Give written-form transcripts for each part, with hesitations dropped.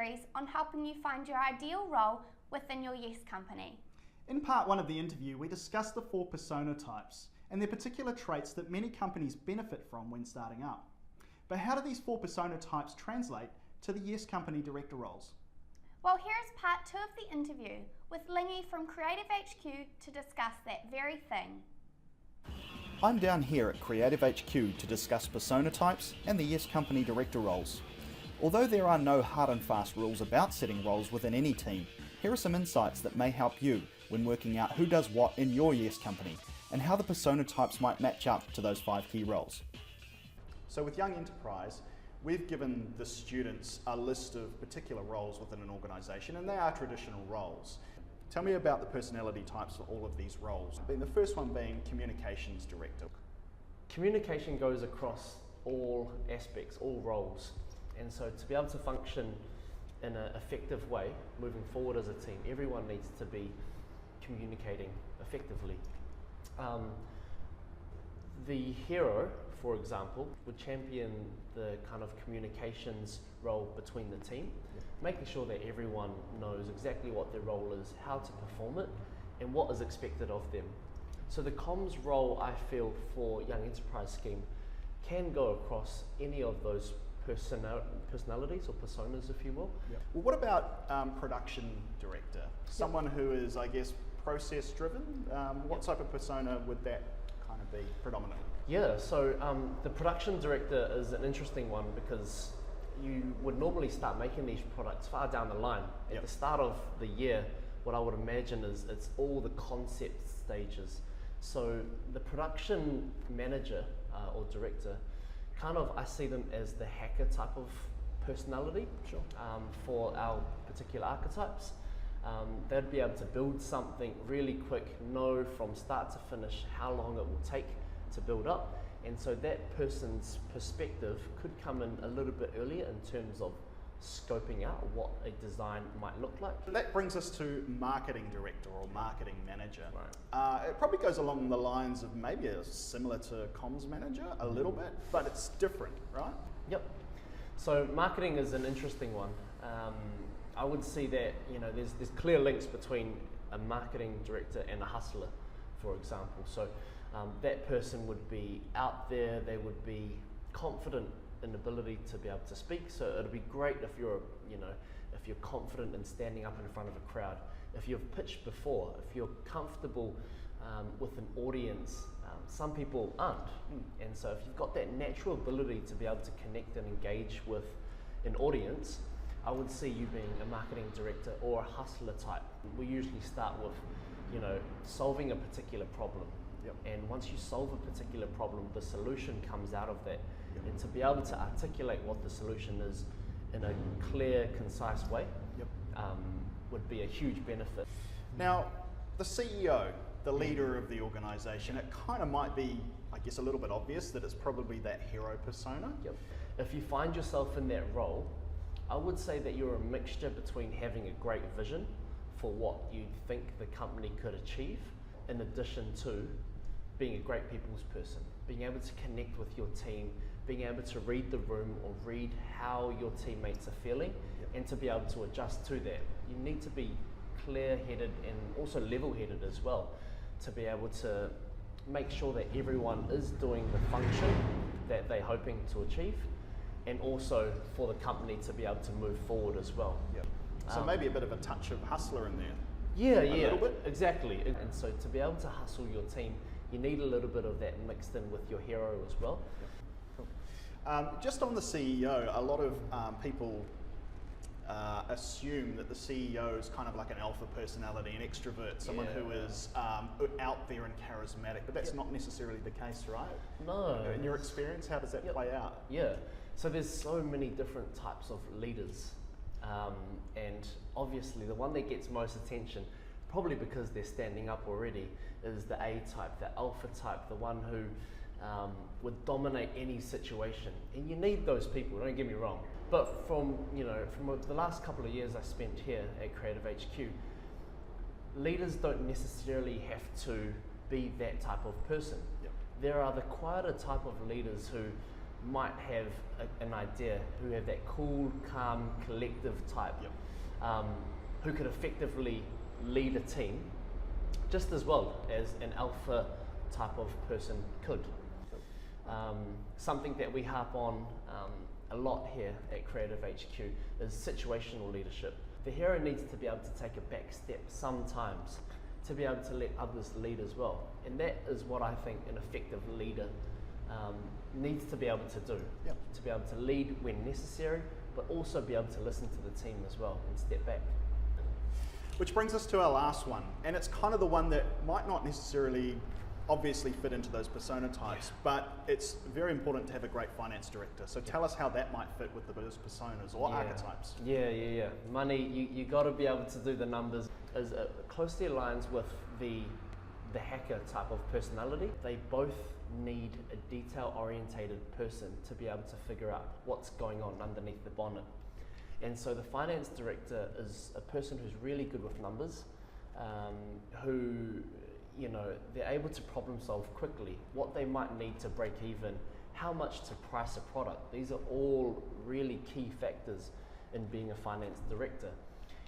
series on helping you find your ideal role within your Yes company. In part one of the interview, we discussed the 4 persona types and their particular traits that many companies benefit from when starting up. But how do these 4 persona types translate to the Yes company director roles? Well, here is part 2 of the interview with Lingy from Creative HQ to discuss that very thing. I'm down here at Creative HQ to discuss persona types and the Yes company director roles. Although there are no hard and fast rules about setting roles within any team, here are some insights that may help you when working out who does what in your Yes company and how the persona types might match up to those 5 key roles. So with Young Enterprise, we've given the students a list of particular roles within an organisation, and they are traditional roles. Tell me about the personality types for all of these roles. The first one being Communications Director. Communication goes across all aspects, all roles. And so to be able to function in an effective way, moving forward as a team, everyone needs to be communicating effectively. The hero, for example, would champion the kind of communications role between the team, making sure that everyone knows exactly what their role is, how to perform it, and what is expected of them. So the comms role, I feel, for Young Enterprise Scheme can go across any of those personalities or personas, if you will. Yep. Well, what about Production Director? Someone who is, I guess, process driven? What type of persona would that kind of be predominantly? Yeah, so the Production Director is an interesting one because you would normally start making these products far down the line. At the start of the year, what I would imagine is it's all the concept stages. So the production manager or director, kind of I see them as the hacker type of personality. Sure. For our particular archetypes. They'd be able to build something really quick, know from start to finish how long it will take to build up, and so that person's perspective could come in a little bit earlier in terms of scoping out what a design might look like. That brings us to Marketing Director or Marketing Manager. Right. It probably goes along the lines of maybe similar to Comms Manager a little bit, but it's different, right? Yep. So marketing is an interesting one. I would see that there's clear links between a marketing director and a hustler, for example. So that person would be out there, they would be confident in ability to be able to speak. So it'd be great if you're confident in standing up in front of a crowd, if you've pitched before, if you're comfortable with an audience. Some people aren't, and so if you've got that natural ability to be able to connect and engage with an audience, I would see you being a marketing director or a hustler type. We usually start with, solving a particular problem. Yep. And once you solve a particular problem, the solution comes out of that. Yep. And to be able to articulate what the solution is in a clear, concise way, would be a huge benefit. Now, the CEO, the leader of the organisation, it kind of might be, I guess, a little bit obvious that it's probably that hero persona. Yep. If you find yourself in that role, I would say that you're a mixture between having a great vision for what you think the company could achieve, in addition to being a great people's person, being able to connect with your team, being able to read the room or read how your teammates are feeling, and to be able to adjust to that. You need to be clear-headed and also level-headed as well, to be able to make sure that everyone is doing the function that they're hoping to achieve, and also for the company to be able to move forward as well. Yep. So maybe a bit of a touch of hustler in there. Yeah, a little bit? Exactly. And so to be able to hustle your team, you need a little bit of that mixed in with your hero as well. Yep. Cool. Just on the CEO, a lot of people assume that the CEO is kind of like an alpha personality, an extrovert, someone who is out there and charismatic, but that's not necessarily the case, right? No. In your experience, how does that play out? Yeah, so there's so many different types of leaders, and obviously the one that gets most attention, probably because they're standing up already, is the A type, the alpha type, the one who would dominate any situation. And you need those people, don't get me wrong. But from the last couple of years I spent here at Creative HQ, leaders don't necessarily have to be that type of person. Yep. There are the quieter type of leaders who might have an idea, who have that cool, calm, collective type, who could effectively lead a team just as well as an alpha type of person could. Something that we harp on a lot here at Creative HQ is situational leadership. The hero needs to be able to take a back step sometimes to be able to let others lead as well. And that is what I think an effective leader needs to be able to do. Yep. To be able to lead when necessary, but also be able to listen to the team as well and step back. Which brings us to our last one, and it's kind of the one that might not necessarily obviously fit into those persona types, but it's very important to have a great finance director. So tell us how that might fit with those personas or archetypes. Yeah. Money, you got to be able to do the numbers. As closely aligns with the hacker type of personality. They both need a detail-orientated person to be able to figure out what's going on underneath the bonnet. And so the finance director is a person who's really good with numbers, who, they're able to problem solve quickly, what they might need to break even, how much to price a product. These are all really key factors in being a finance director.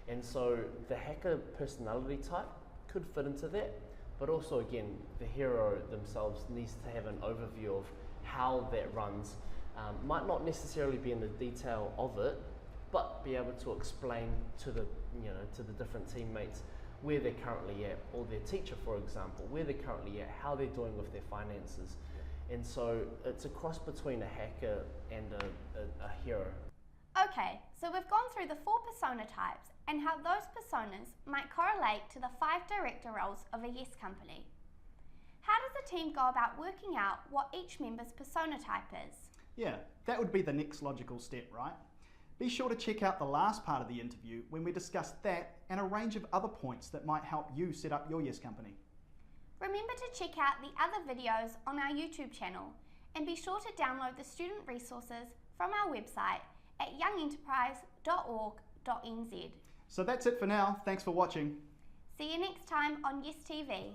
And so the hacker personality type could fit into that, but also again, the hero themselves needs to have an overview of how that runs. Might not necessarily be in the detail of it, but be able to explain to the different teammates where they're currently at, or their teacher, for example, where they're currently at, how they're doing with their finances. And so it's a cross between a hacker and a hero. Okay, so we've gone through the 4 persona types and how those personas might correlate to the 5 director roles of a Yes company. How does a team go about working out what each member's persona type is? Yeah, that would be the next logical step, right? Be sure to check out the last part of the interview when we discuss that and a range of other points that might help you set up your Yes company. Remember to check out the other videos on our YouTube channel and be sure to download the student resources from our website at youngenterprise.org.nz. So that's it for now. Thanks for watching. See you next time on Yes TV.